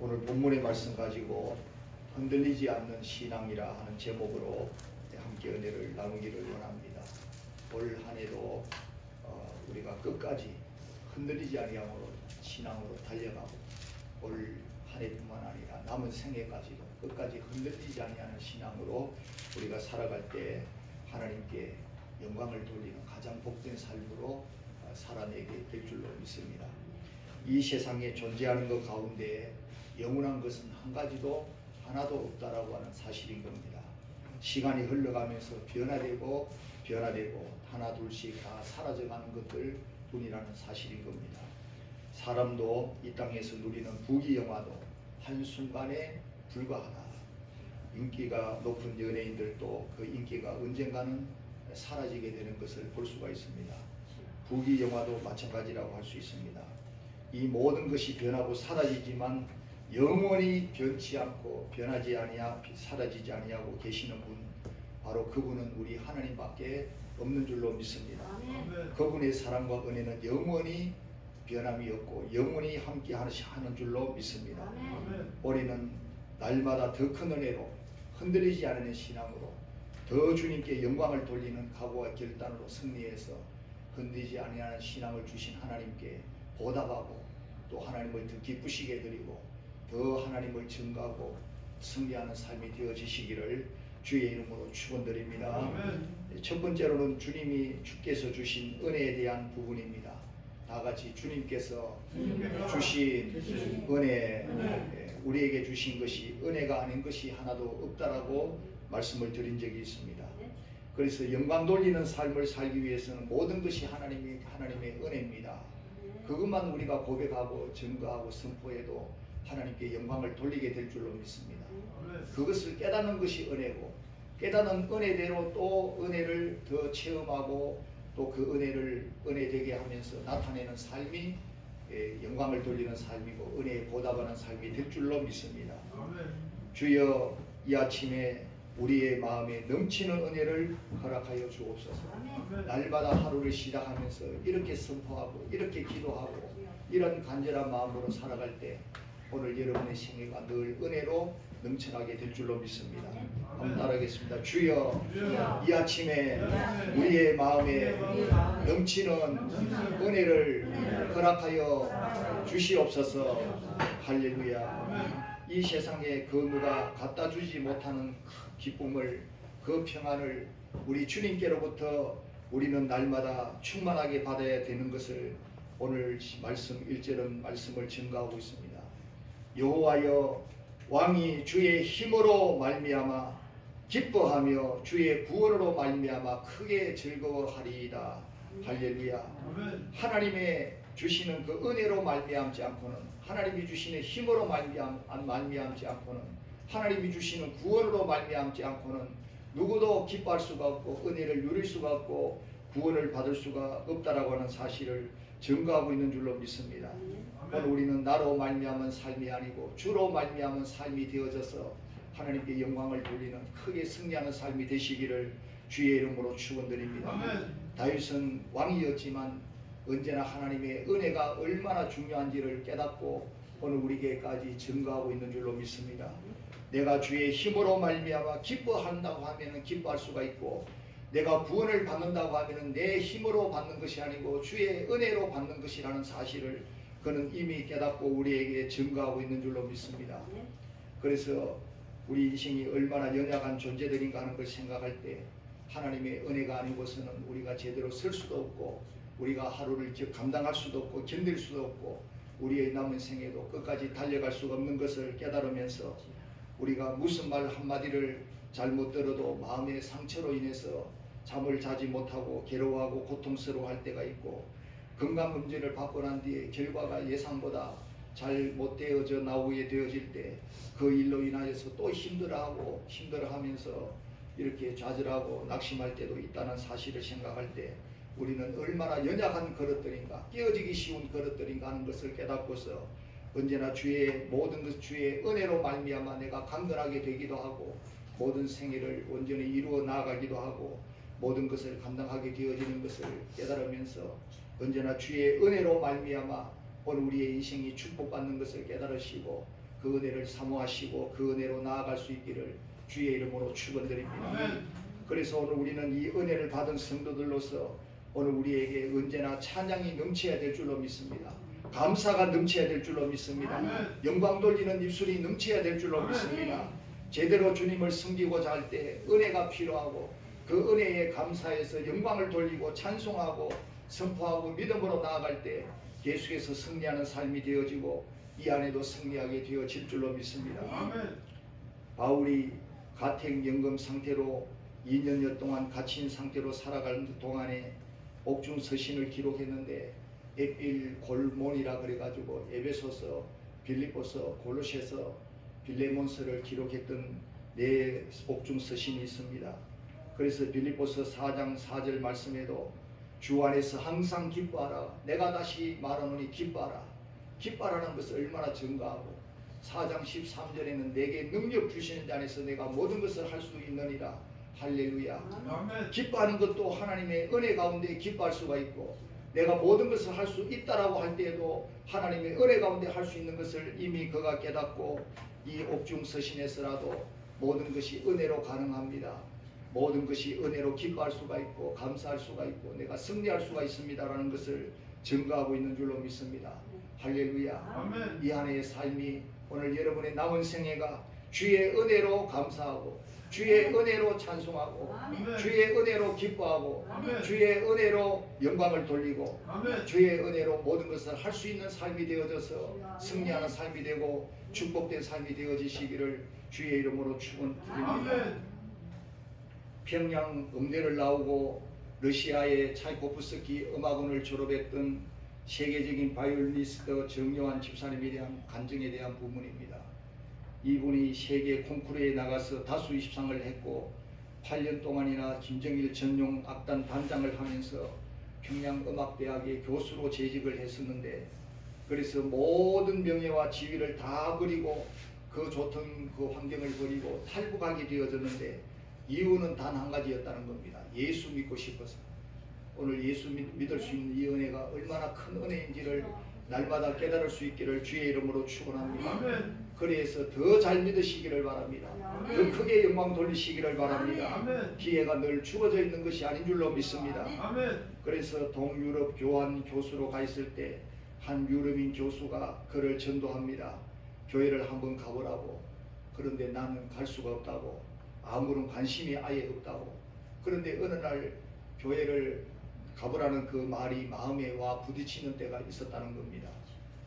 오늘 본문의 말씀 가지고 흔들리지 않는 신앙이라 하는 제목으로 함께 은혜를 나누기를 원합니다. 올 한 해도 우리가 끝까지 흔들리지 아니함으로 신앙으로 달려가고 올 한 해뿐만 아니라 남은 생애까지도 끝까지 흔들리지 아니하는 신앙으로 우리가 살아갈 때 하나님께 영광을 돌리는 가장 복된 삶으로 살아내게 될 줄로 믿습니다. 이 세상에 존재하는 것 가운데 영원한 것은 한 가지도 하나도 없다라고 하는 사실인 겁니다. 시간이 흘러가면서 변화되고 하나 둘씩 다 사라져가는 것들 뿐이라는 사실인 겁니다. 사람도 이 땅에서 누리는 부귀영화도 한순간에 불과하다. 인기가 높은 연예인들도 그 인기가 언젠가는 사라지게 되는 것을 볼 수가 있습니다. 부귀영화도 마찬가지라고 할 수 있습니다. 이 모든 것이 변하고 사라지지만 영원히 변치 않고 변하지 아니하 사라지지 아니하고 계시는 분, 바로 그분은 우리 하나님밖에 없는 줄로 믿습니다. 아멘. 그분의 사랑과 은혜는 영원히 변함이 없고 영원히 함께 하는 줄로 믿습니다. 아멘. 우리는 날마다 더 큰 은혜로 흔들리지 않는 신앙으로 더 주님께 영광을 돌리는 각오와 결단으로 승리해서 흔들리지 아니하는 신앙을 주신 하나님께 보답하고 또 하나님을 더 기쁘시게 드리고 더 하나님을 증거하고 승리하는 삶이 되어지시기를 주의 이름으로 축원드립니다. 아멘. 첫 번째로는 주께서 주신 은혜에 대한 부분입니다. 다 같이 주님께서 주신 은혜, 우리에게 주신 것이 은혜가 아닌 것이 하나도 없다라고 말씀을 드린 적이 있습니다. 그래서 영광 돌리는 삶을 살기 위해서는 모든 것이 하나님의 은혜입니다. 그것만 우리가 고백하고 증거하고 선포해도 하나님께 영광을 돌리게 될 줄로 믿습니다. 그것을 깨닫는 것이 은혜고 깨닫는 은혜대로 또 은혜를 더 체험하고 또 그 은혜를 은혜되게 하면서 나타내는 삶이 영광을 돌리는 삶이고 은혜에 보답하는 삶이 될 줄로 믿습니다. 주여 이 아침에 우리의 마음에 넘치는 은혜를 허락하여 주옵소서. 날마다 하루를 시작하면서 이렇게 선포하고 이렇게 기도하고 이런 간절한 마음으로 살아갈 때 오늘 여러분의 생애가 늘 은혜로 넘쳐나게 될 줄로 믿습니다. 한번 따라하겠습니다. 주여 이 아침에 우리의 마음에 넘치는 은혜를 허락하여 주시옵소서. 할렐루야. 이 세상에 그 누가 갖다 주지 못하는 기쁨을 그 평안을 우리 주님께로부터 우리는 날마다 충만하게 받아야 되는 것을 오늘 말씀 1절은 말씀을 증거하고 있습니다. 여호와여 왕이 주의 힘으로 말미암아 기뻐하며 주의 구원으로 말미암아 크게 즐거워하리이다. 할렐루야. 하나님의 주시는 그 은혜로 말미암지 않고는 하나님이 주시는 힘으로 말미암지 않고는 하나님이 주시는 구원으로 말미암지 않고는 누구도 기뻐할 수가 없고 은혜를 누릴 수가 없고 구원을 받을 수가 없다라고 하는 사실을 증거하고 있는 줄로 믿습니다. 오늘 우리는 나로 말미암은 삶이 아니고 주로 말미암은 삶이 되어져서 하나님께 영광을 돌리는 크게 승리하는 삶이 되시기를 주의 이름으로 축원드립니다. 다윗은 왕이었지만 언제나 하나님의 은혜가 얼마나 중요한지를 깨닫고 오늘 우리에게까지 증거하고 있는 줄로 믿습니다. 내가 주의 힘으로 말미암아 기뻐한다고 하면 기뻐할 수가 있고 내가 구원을 받는다고 하면 내 힘으로 받는 것이 아니고 주의 은혜로 받는 것이라는 사실을 그는 이미 깨닫고 우리에게 증거하고 있는 줄로 믿습니다. 그래서 우리 인생이 얼마나 연약한 존재들인가 하는 걸 생각할 때 하나님의 은혜가 아니고서는 우리가 제대로 설 수도 없고 우리가 하루를 감당할 수도 없고 견딜 수도 없고 우리의 남은 생애도 끝까지 달려갈 수가 없는 것을 깨달으면서 우리가 무슨 말 한마디를 잘못 들어도 마음의 상처로 인해서 잠을 자지 못하고 괴로워하고 고통스러워할 때가 있고 건강검진을 받고 난 뒤에 결과가 예상보다 잘 못 되어져 나오게 되어질 때 그 일로 인하여서 또 힘들어하면서 이렇게 좌절하고 낙심할 때도 있다는 사실을 생각할 때 우리는 얼마나 연약한 그릇들인가 깨어지기 쉬운 그릇들인가 하는 것을 깨닫고서 언제나 주의 모든 것 주의 은혜로 말미암아 내가 강건하게 되기도 하고 모든 생애를 온전히 이루어 나아가기도 하고 모든 것을 감당하게 되어지는 것을 깨달으면서 언제나 주의 은혜로 말미암아 오늘 우리의 인생이 축복받는 것을 깨달으시고 그 은혜를 사모하시고 그 은혜로 나아갈 수 있기를 주의 이름으로 축원드립니다. 그래서 오늘 우리는 이 은혜를 받은 성도들로서 오늘 우리에게 언제나 찬양이 넘쳐야 될 줄로 믿습니다. 감사가 넘쳐야 될 줄로 믿습니다. 영광 돌리는 입술이 넘쳐야 될 줄로 믿습니다. 제대로 주님을 섬기고자 할 때 은혜가 필요하고 그 은혜에 감사해서 영광을 돌리고 찬송하고 선포하고 믿음으로 나아갈 때 계속해서 승리하는 삶이 되어지고 이 안에도 승리하게 되어질 줄로 믿습니다. 바울이 가택연금 상태로 2년여 동안 갇힌 상태로 살아가는 동안에 옥중 서신을 기록했는데 에필골몬이라 그래가지고 에베소서, 빌립보서, 골로새서, 빌레몬서를 기록했던 네 옥중 서신이 있습니다. 그래서 빌립보서 4장 4절 말씀에도 주 안에서 항상 기뻐하라. 내가 다시 말하노니 기뻐하라. 기뻐하라는 것을 얼마나 증가하고 4장 13절에는 내게 능력 주시는 자 안에서 내가 모든 것을 할 수 있느니라. 할렐루야. 아멘. 기뻐하는 것도 하나님의 은혜 가운데 기뻐할 수가 있고 내가 모든 것을 할 수 있다라고 할 때에도 하나님의 은혜 가운데 할 수 있는 것을 이미 그가 깨닫고 이 옥중 서신에서라도 모든 것이 은혜로 가능합니다. 모든 것이 은혜로 기뻐할 수가 있고 감사할 수가 있고 내가 승리할 수가 있습니다라는 것을 증거하고 있는 줄로 믿습니다. 할렐루야. 아멘. 이 안의 삶이 오늘 여러분의 남은 생애가 주의 은혜로 감사하고 주의 은혜로 찬송하고 아멘. 주의 은혜로 기뻐하고 아멘. 주의 은혜로 영광을 돌리고 아멘. 주의 은혜로 모든 것을 할 수 있는 삶이 되어져서 승리하는 삶이 되고 축복된 삶이 되어지시기를 주의 이름으로 축원드립니다. 평양 음대를 나오고 러시아의 차이코프스키 음악원을 졸업했던 세계적인 바이올리니스트 정요한 집사님에 대한 간증에 대한 부분입니다. 이분이 세계 콩쿠르에 나가서 다수 입상을 했고 8년 동안이나 김정일 전용 악단 단장을 하면서 평양음악대학의 교수로 재직을 했었는데 그래서 모든 명예와 지위를 다 버리고 그 좋던 그 환경을 버리고 탈북하게 되어졌는데 이유는 단 한 가지였다는 겁니다. 예수 믿고 싶어서. 오늘 예수 믿을 수 있는 이 은혜가 얼마나 큰 은혜인지를 날마다 깨달을 수 있기를 주의 이름으로 축원합니다. 그래서 더 잘 믿으시기를 바랍니다. 더 크게 영광 돌리시기를 바랍니다. 기회가 늘 주어져 있는 것이 아닌 줄로 믿습니다. 그래서 동유럽 교환 교수로 가 있을 때 한 유럽인 교수가 그를 전도합니다. 교회를 한번 가보라고. 그런데 나는 갈 수가 없다고. 아무런 관심이 아예 없다고. 그런데 어느 날 교회를 가보라는 그 말이 마음에 와 부딪히는 때가 있었다는 겁니다.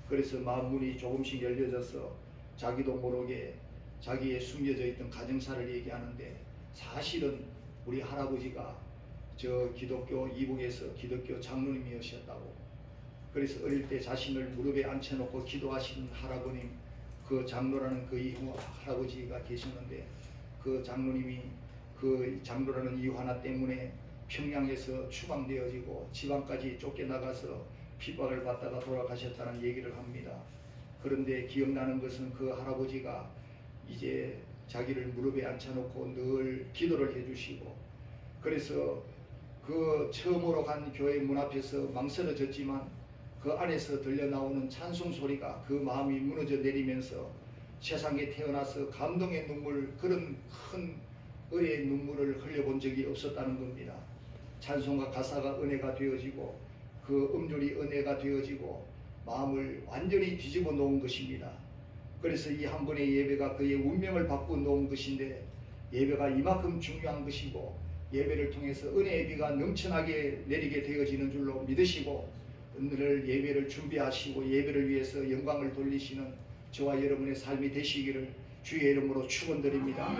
그래서 마음 문이 조금씩 열려져서 자기도 모르게 자기의 숨겨져 있던 가정사를 얘기하는데 사실은 우리 할아버지가 저 기독교 이북에서 기독교 장로님이셨다고. 그래서 어릴 때 자신을 무릎에 앉혀놓고 기도하신 할아버님, 그 장로라는 그 이후 할아버지가 계셨는데 그 장로님이 그 장로라는 이유 하나 때문에 평양에서 추방되어지고 지방까지 쫓겨나가서 핍박을 받다가 돌아가셨다는 얘기를 합니다. 그런데 기억나는 것은 그 할아버지가 이제 자기를 무릎에 앉혀놓고 늘 기도를 해주시고 그래서 그 처음으로 간 교회 문 앞에서 망설여졌지만 그 안에서 들려나오는 찬송 소리가 그 마음이 무너져 내리면서 세상에 태어나서 감동의 눈물 그런 큰 의의 눈물을 흘려본 적이 없었다는 겁니다. 찬송과 가사가 은혜가 되어지고 그 음률이 은혜가 되어지고 마음을 완전히 뒤집어 놓은 것입니다. 그래서 이 한 번의 예배가 그의 운명을 바꾸어 놓은 것인데 예배가 이만큼 중요한 것이고 예배를 통해서 은혜의 비가 넘쳐나게 내리게 되어지는 줄로 믿으시고 오늘 예배를 준비하시고 예배를 위해서 영광을 돌리시는 저와 여러분의 삶이 되시기를 주의 이름으로 축원드립니다.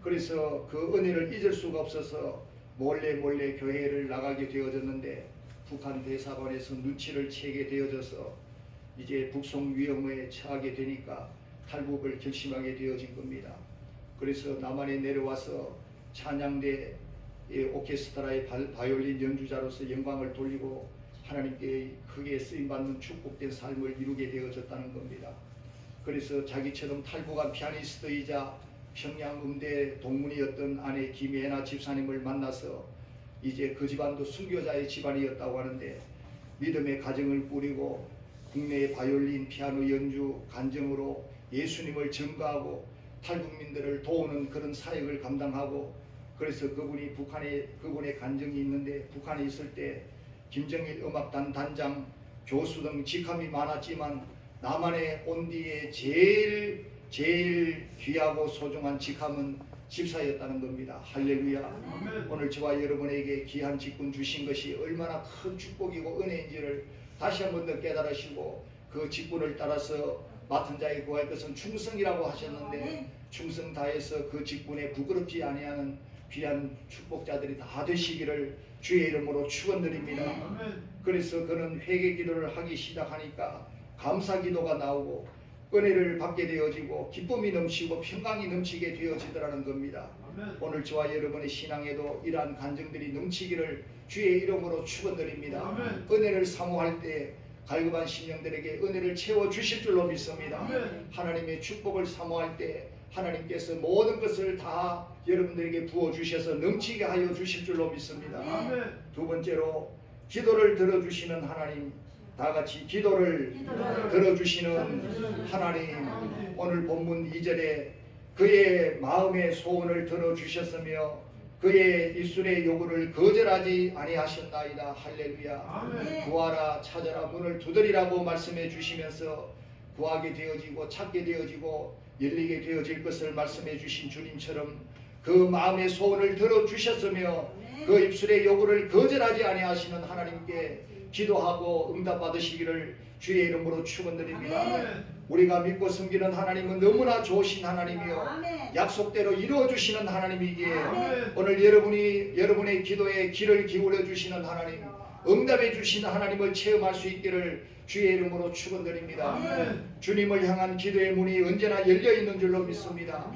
그래서 그 은혜를 잊을 수가 없어서 몰래 교회를 나가게 되어졌는데 북한 대사관에서 눈치를 채게 되어져서 이제 북송 위험에 처하게 되니까 탈북을 결심하게 되어진 겁니다. 그래서 남한에 내려와서 찬양대 오케스트라의 바이올린 연주자로서 영광을 돌리고 하나님께 크게 쓰임받는 축복된 삶을 이루게 되어졌다는 겁니다. 그래서 자기처럼 탈북한 피아니스트이자 평양음대 동문이었던 아내 김예나 집사님을 만나서 이제 그 집안도 순교자의 집안이었다고 하는데 믿음의 가정을 꾸리고 국내의 바이올린, 피아노 연주, 간증으로 예수님을 증거하고 탈북민들을 도우는 그런 사역을 감당하고, 그래서 그분의 간증이 있는데, 북한에 있을 때 김정일 음악단 단장, 교수 등 직함이 많았지만 남한에 온 뒤에 제일 귀하고 소중한 직함은 집사였다는 겁니다. 할렐루야. 오늘 저와 여러분에게 귀한 직분 주신 것이 얼마나 큰 축복이고 은혜인지를 다시 한 번 더 깨달으시고, 그 직분을 따라서 맡은 자에 구할 것은 충성이라고 하셨는데, 충성 다해서 그 직분에 부끄럽지 아니하는 귀한 축복자들이 다 되시기를 주의 이름으로 축원드립니다. 그래서 그는 회개 기도를 하기 시작하니까 감사 기도가 나오고 은혜를 받게 되어지고 기쁨이 넘치고 평강이 넘치게 되어지더라는 겁니다. 오늘 저와 여러분의 신앙에도 이러한 간증들이 넘치기를 주의 이름으로 축원드립니다. 은혜를 사모할 때 갈급한 심령들에게 은혜를 채워주실 줄로 믿습니다. 하나님의 축복을 사모할 때 하나님께서 모든 것을 다 여러분들에게 부어주셔서 넘치게 하여 주실 줄로 믿습니다. 두 번째로, 기도를 들어주시는 하나님. 다 같이 기도를 들어주시는 하나님. 오늘 본문 2절에 그의 마음의 소원을 들어주셨으며 그의 입술의 요구를 거절하지 아니하셨나이다. 할렐루야. 구하라, 찾아라, 문을 두드리라고 말씀해 주시면서 구하게 되어지고 찾게 되어지고 열리게 되어질 것을 말씀해 주신 주님처럼 그 마음의 소원을 들어주셨으며 그 입술의 요구를 거절하지 아니하시는 하나님께 기도하고 응답받으시기를 주의 이름으로 축원드립니다. 우리가 믿고 섬기는 하나님은 너무나 좋으신 하나님이요 약속대로 이루어주시는 하나님이기에 오늘 여러분의 기도에 귀를 기울여 주시는 하나님, 응답해 주시는 하나님을 체험할 수 있기를 주의 이름으로 축원드립니다. 주님을 향한 기도의 문이 언제나 열려 있는 줄로 믿습니다.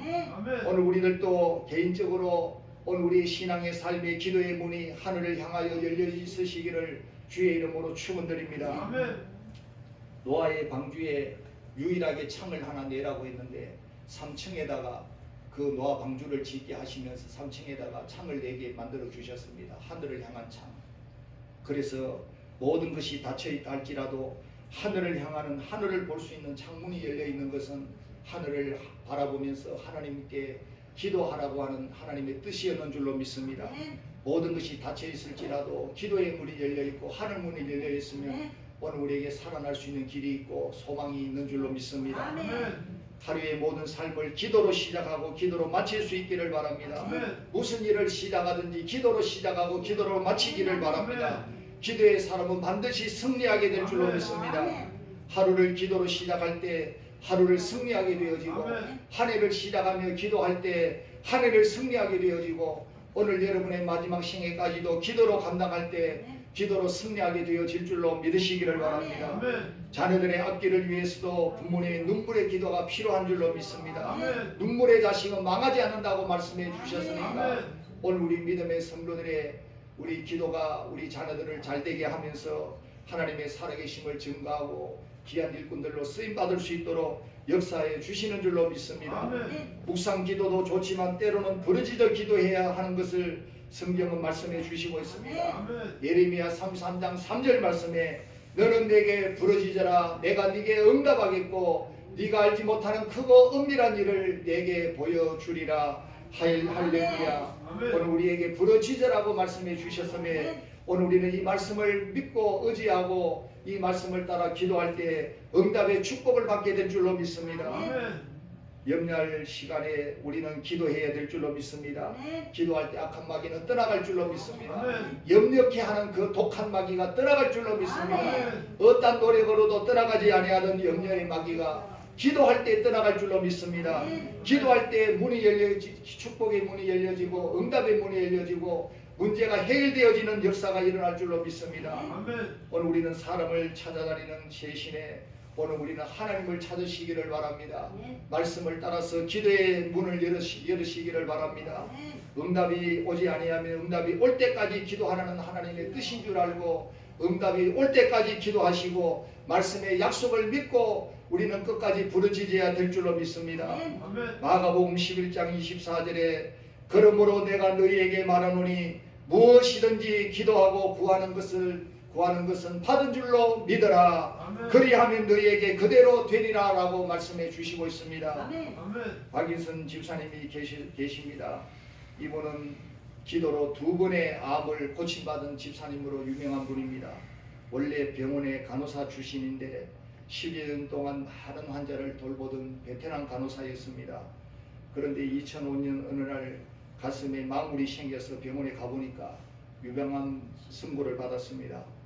오늘 우리들도 개인적으로 오늘 우리 신앙의 삶의 기도의 문이 하늘을 향하여 열려 있으시기를 주의 이름으로 축원드립니다. 노아의 방주에 유일하게 창을 하나 내라고 했는데 3층에다가 그 노아 방주를 짓게 하시면서 3층에다가 창을 4개 만들어 주셨습니다. 하늘을 향한 창. 그래서 모든 것이 닫혀있다 할지라도 하늘을 향하는, 하늘을 볼 수 있는 창문이 열려 있는 것은 하늘을 바라보면서 하나님께 기도하라고 하는 하나님의 뜻이었는 줄로 믿습니다. 모든 것이 닫혀 있을지라도 기도의 문이 열려 있고 하늘 문이 열려 있으면 오늘 우리에게 살아날 수 있는 길이 있고 소망이 있는 줄로 믿습니다. 하루의 모든 삶을 기도로 시작하고 기도로 마칠 수 있기를 바랍니다. 무슨 일을 시작하든지 기도로 시작하고 기도로 마치기를 바랍니다. 기도의 사람은 반드시 승리하게 될 줄로 믿습니다. 하루를 기도로 시작할 때 하루를 승리하게 되어지고, 한 해를 시작하며 기도할 때 한 해를 승리하게 되어지고, 오늘 여러분의 마지막 생애까지도 기도로 감당할 때 기도로 승리하게 되어질 줄로 믿으시기를 바랍니다. 자녀들의 앞길을 위해서도 부모님의 눈물의 기도가 필요한 줄로 믿습니다. 눈물의 자식은 망하지 않는다고 말씀해 주셨으니까 오늘 우리 믿음의 성도들의 우리 기도가 우리 자녀들을 잘되게 하면서 하나님의 살아계심을 증거하고 귀한 일꾼들로 쓰임받을 수 있도록 역사해 주시는 줄로 믿습니다. 묵상 기도도 좋지만 때로는 부르짖어 기도해야 하는 것을 성경은 말씀해 주시고 있습니다. 예레미야 33장 3절 말씀에 너는 내게 부르짖어라 내가 네게 응답하겠고 네가 알지 못하는 크고 은밀한 일을 내게 보여주리라. 할렐루야. 오늘 우리에게 부르짖으라고 말씀해 주셨으며 오늘 우리는 이 말씀을 믿고 의지하고 이 말씀을 따라 기도할 때 응답의 축복을 받게 될 줄로 믿습니다. 염려할 시간에 우리는 기도해야 될 줄로 믿습니다. 기도할 때 악한 마귀는 떠나갈 줄로 믿습니다. 염려케 하는 그 독한 마귀가 떠나갈 줄로 믿습니다. 어떤 노력으로도 떠나가지 아니하던 염려의 마귀가 기도할 때 떠나갈 줄로 믿습니다. 기도할 때 문이 열려지, 축복의 문이 열려지고 응답의 문이 열려지고 문제가 해결되어지는 역사가 일어날 줄로 믿습니다. 오늘 우리는 사람을 찾아다니는 세신에 오늘 우리는 하나님을 찾으시기를 바랍니다. 말씀을 따라서 기도의 문을 열으시기를 바랍니다. 응답이 오지 아니하면 응답이 올 때까지 기도하는 하나님의 뜻인 줄 알고 응답이 올 때까지 기도하시고 말씀의 약속을 믿고 우리는 끝까지 부르짖어야 될 줄로 믿습니다. 마가복음 11장 24절에 그러므로 내가 너희에게 말하노니 무엇이든지 기도하고 구하는 구하는 것은 받은 줄로 믿어라. 아멘. 그리하면 너희에게 그대로 되리라 라고 말씀해 주시고 있습니다. 아멘. 박인선 집사님이 계십니다. 이분은 기도로 2번의 암을 고침받은 집사님으로 유명한 분입니다. 원래 병원의 간호사 출신인데 10여 년 동안 많은 환자를 돌보던 베테랑 간호사였습니다. 그런데 2005년 어느 날 가슴에 망울이 생겨서 병원에 가보니까 유병암 선고를 받았습니다.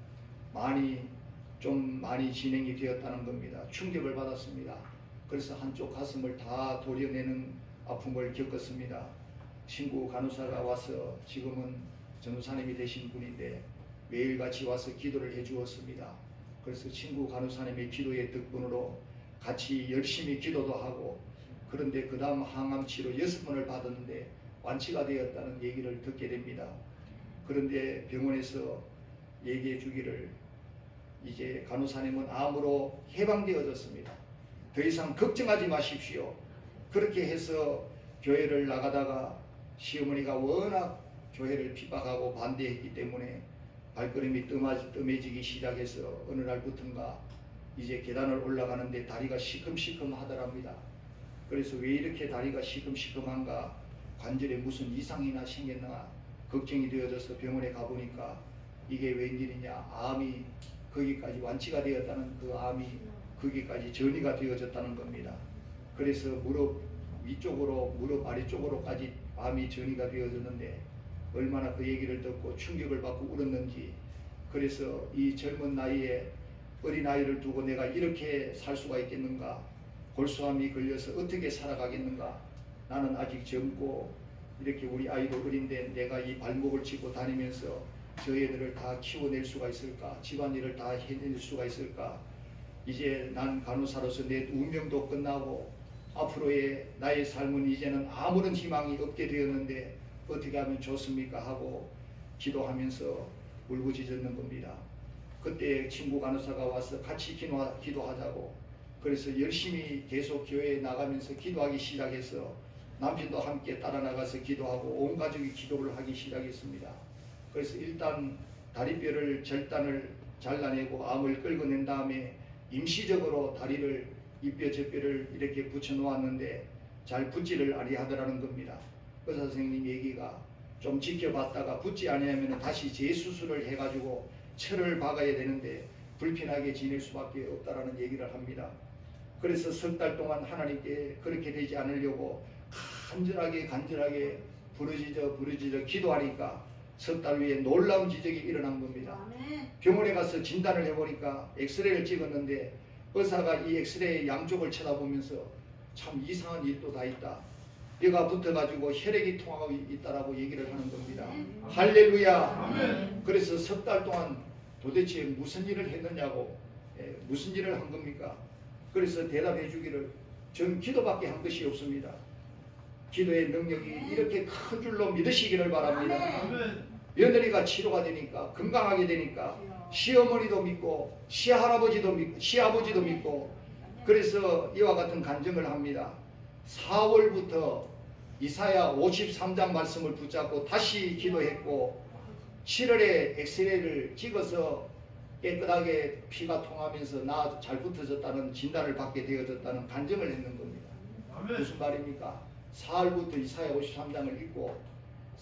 많이 진행이 되었다는 겁니다. 충격을 받았습니다. 그래서 한쪽 가슴을 다 도려내는 아픔을 겪었습니다. 친구 간호사가 와서 지금은 전도사님이 되신 분인데 매일같이 와서 기도를 해주었습니다. 그래서 친구 간호사님의 기도의 덕분으로 같이 열심히 기도도 하고, 그런데 그 다음 항암치료 6번을 받았는데 완치가 되었다는 얘기를 듣게 됩니다. 그런데 병원에서 얘기해 주기를 이제 간호사님은 암으로 해방되어졌습니다. 더 이상 걱정하지 마십시오. 그렇게 해서 교회를 나가다가 시어머니가 워낙 교회를 핍박하고 반대했기 때문에 발걸음이 뜸해지기 시작해서 어느 날부터인가 이제 계단을 올라가는데 다리가 시큼시큼 하더랍니다. 그래서 왜 이렇게 다리가 시큼시큼한가, 관절에 무슨 이상이나 생겼나 걱정이 되어져서 병원에 가보니까 이게 웬일이냐, 암이 거기까지 완치가 되었다는, 그 암이 거기까지 전이가 되어졌다는 겁니다. 그래서 무릎 위쪽으로, 무릎 아래쪽으로까지 암이 전이가 되어졌는데 얼마나 그 얘기를 듣고 충격을 받고 울었는지, 그래서 이 젊은 나이에 어린아이를 두고 내가 이렇게 살 수가 있겠는가, 골수암이 걸려서 어떻게 살아가겠는가, 나는 아직 젊고 이렇게 우리 아이도 어린데 내가 이 발목을 짚고 다니면서 저 애들을 다 키워낼 수가 있을까, 집안일을 다 해낼 수가 있을까, 이제 난 간호사로서 내 운명도 끝나고 앞으로의 나의 삶은 이제는 아무런 희망이 없게 되었는데 어떻게 하면 좋습니까 하고 기도하면서 울부짖었는 겁니다. 그때 친구 간호사가 와서 같이 기도하자고, 그래서 열심히 계속 교회에 나가면서 기도하기 시작해서 남편도 함께 따라 나가서 기도하고 온 가족이 기도를 하기 시작했습니다. 그래서 일단 다리뼈를 절단을 잘라내고 암을 끌어낸 다음에 임시적으로 다리를 이뼈 저뼈를 이렇게 붙여 놓았는데 잘 붙지를 아니하더라는 겁니다. 의사 선생님 얘기가 좀 지켜봤다가 붙지 아니하면 다시 재수술을 해가지고 철을 박아야 되는데 불편하게 지낼 수밖에 없다라는 얘기를 합니다. 그래서 석 달 동안 하나님께 그렇게 되지 않으려고 간절하게 부르짖어 기도하니까 석 달 후에 놀라운 기적이 일어난 겁니다. 병원에 가서 진단을 해보니까 엑스레이를 찍었는데 의사가 이 엑스레이 양쪽을 쳐다보면서 참 이상한 일도 다 있다, 뼈가 붙어가지고 혈액이 통하고 있다라고 얘기를 하는 겁니다. 할렐루야. 그래서 석 달 동안 도대체 무슨 일을 했느냐고, 무슨 일을 한 겁니까? 그래서 대답해 주기를 전 기도밖에 한 것이 없습니다. 기도의 능력이 이렇게 큰 줄로 믿으시기를 바랍니다. 며느리가 치료가 되니까, 건강하게 되니까 시어머니도 믿고 시할아버지도 믿고 시아버지도 믿고, 그래서 이와 같은 간증을 합니다. 4월부터 이사야 53장 말씀을 붙잡고 다시 기도했고 7월에 엑스레이를 찍어서 깨끗하게 피가 통하면서 나 잘 붙어졌다는 진단을 받게 되어졌다는 간증을 했는 겁니다. 무슨 말입니까? 4월부터 이사야 53장을 읽고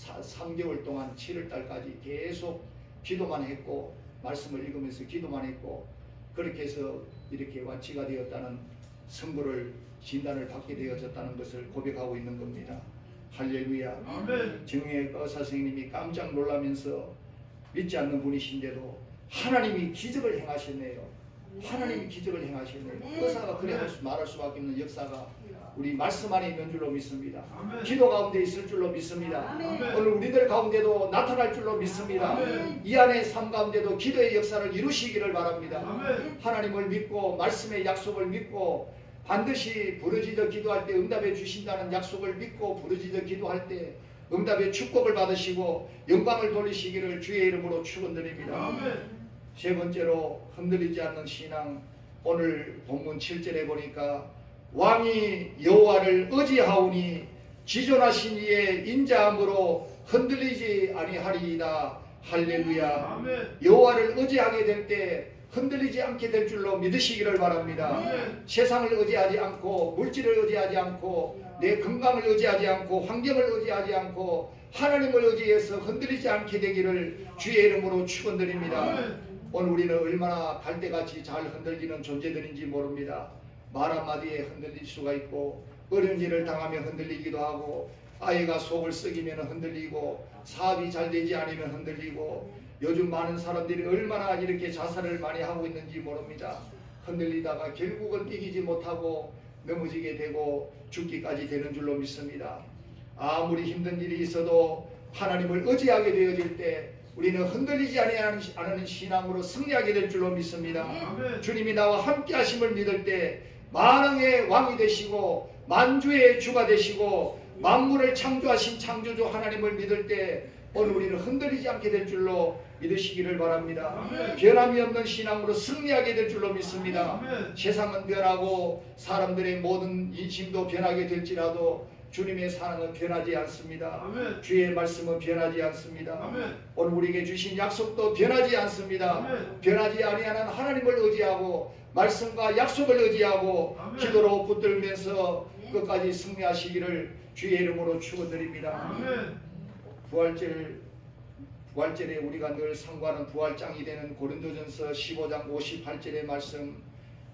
3개월 동안 7월달까지 계속 기도만 했고 말씀을 읽으면서 기도만 했고, 그렇게 해서 이렇게 완치가 되었다는 선고를, 진단을 받게 되어졌다는 것을 고백하고 있는 겁니다. 할렐루야. 정의 의사 선생님이 깜짝 놀라면서 믿지 않는 분이신데도 하나님이 기적을 행하셨네요. 하나님이 기적을 행하셨네요. 의사가 그래 말할 수밖에 없는 역사가 우리 말씀 안에 있는 줄로 믿습니다. 기도 가운데 있을 줄로 믿습니다. 오늘 우리들 가운데도 나타날 줄로 믿습니다. 이 안의 삶 가운데도 기도의 역사를 이루시기를 바랍니다. 하나님을 믿고 말씀의 약속을 믿고 반드시 부르짖어 기도할 때 응답해 주신다는 약속을 믿고 부르짖어 기도할 때 응답의 축복을 받으시고 영광을 돌리시기를 주의 이름으로 축원드립니다. 세 번째로 흔들리지 않는 신앙, 오늘 본문 7절에 보니까 왕이 여호와를 의지하오니 지존하신 이의 인자함으로 흔들리지 아니하리이다. 할렐루야. 아멘. 여호와를 의지하게 될 때 흔들리지 않게 될 줄로 믿으시기를 바랍니다. 아멘. 세상을 의지하지 않고 물질을 의지하지 않고 내 건강을 의지하지 않고 환경을 의지하지 않고 하나님을 의지해서 흔들리지 않게 되기를 주의 이름으로 축원드립니다. 아멘. 오늘 우리는 얼마나 갈대같이 잘 흔들리는 존재들인지 모릅니다. 말 한마디에 흔들릴 수가 있고 어려운 일을 당하면 흔들리기도 하고 아이가 속을 썩이면 흔들리고 사업이 잘 되지 않으면 흔들리고 요즘 많은 사람들이 얼마나 이렇게 자살을 많이 하고 있는지 모릅니다. 흔들리다가 결국은 이기지 못하고 넘어지게 되고 죽기까지 되는 줄로 믿습니다. 아무리 힘든 일이 있어도 하나님을 의지하게 되어질 때 우리는 흔들리지 않는 신앙으로 승리하게 될 줄로 믿습니다. 아멘. 주님이 나와 함께 하심을 믿을 때 만왕의 왕이 되시고 만주의 주가 되시고 만물을 창조하신 창조주 하나님을 믿을 때 오늘 우리는 흔들리지 않게 될 줄로 믿으시기를 바랍니다. 아멘. 변함이 없는 신앙으로 승리하게 될 줄로 믿습니다. 아멘. 세상은 변하고 사람들의 모든 인심도 변하게 될지라도 주님의 사랑은 변하지 않습니다. 아멘. 주의 말씀은 변하지 않습니다. 아멘. 오늘 우리에게 주신 약속도 변하지 않습니다. 아멘. 변하지 아니하는 하나님을 의지하고 말씀과 약속을 의지하고 아멘. 기도로 붙들면서 끝까지 승리하시기를 주의 이름으로 축원드립니다. 아멘. 부활절에 우리가 늘 상고하는 부활장이 되는 고린도전서 15장 58절의 말씀,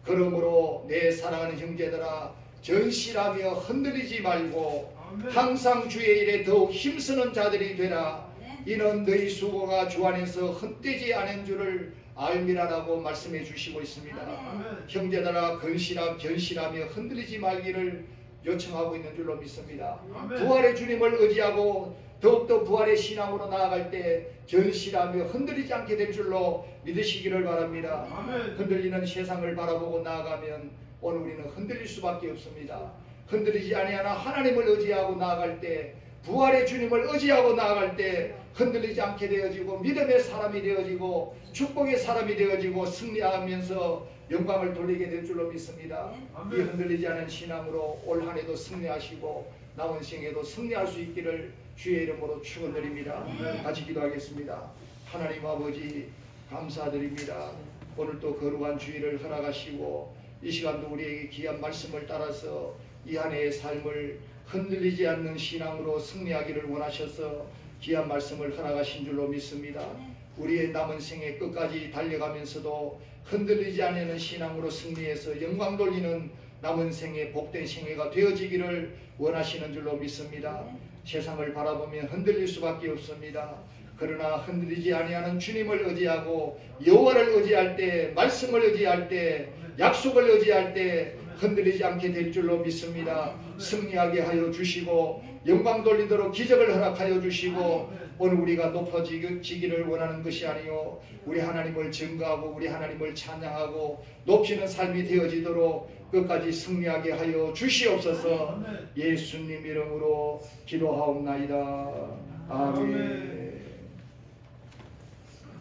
그러므로 내 사랑하는 형제들아 전실하며 흔들리지 말고 아멘. 항상 주의 일에 더욱 힘쓰는 자들이 되라. 이는 너희 수고가 주 안에서 헛되지 않은 줄을 알미라라고 말씀해 주시고 있습니다. 아멘. 형제들아 견실하며 흔들리지 말기를 요청하고 있는 줄로 믿습니다. 아멘. 부활의 주님을 의지하고 더욱더 부활의 신앙으로 나아갈 때 견실하며 흔들리지 않게 될 줄로 믿으시기를 바랍니다. 아멘. 흔들리는 세상을 바라보고 나아가면 오늘 우리는 흔들릴 수밖에 없습니다. 흔들리지 아니하나 하나님을 의지하고 나아갈 때 부활의 주님을 의지하고 나아갈 때 흔들리지 않게 되어지고 믿음의 사람이 되어지고 축복의 사람이 되어지고 승리하면서 영광을 돌리게 될 줄로 믿습니다. 아멘. 이 흔들리지 않은 신앙으로 올 한 해도 승리하시고 남은 생에도 승리할 수 있기를 주의 이름으로 축원드립니다. 아멘. 같이 기도하겠습니다. 하나님 아버지 감사드립니다. 오늘 또 거룩한 주일을 허락하시고 이 시간도 우리에게 귀한 말씀을 따라서 이 한 해의 삶을 흔들리지 않는 신앙으로 승리하기를 원하셔서 귀한 말씀을 허락하신 줄로 믿습니다. 우리의 남은 생애 끝까지 달려가면서도 흔들리지 않는 신앙으로 승리해서 영광 돌리는 남은 생애 복된 생애가 되어지기를 원하시는 줄로 믿습니다. 세상을 바라보면 흔들릴 수밖에 없습니다. 그러나 흔들리지 아니하는 주님을 의지하고 여호와를 의지할 때, 말씀을 의지할 때, 약속을 의지할 때 흔들리지 않게 될 줄로 믿습니다. 승리하게 하여 주시고 영광 돌리도록 기적을 허락하여 주시고 오늘 우리가 높아지기를 원하는 것이 아니요 우리 하나님을 증거하고 우리 하나님을 찬양하고 높이는 삶이 되어지도록 끝까지 승리하게 하여 주시옵소서. 예수님 이름으로 기도하옵나이다. 아멘.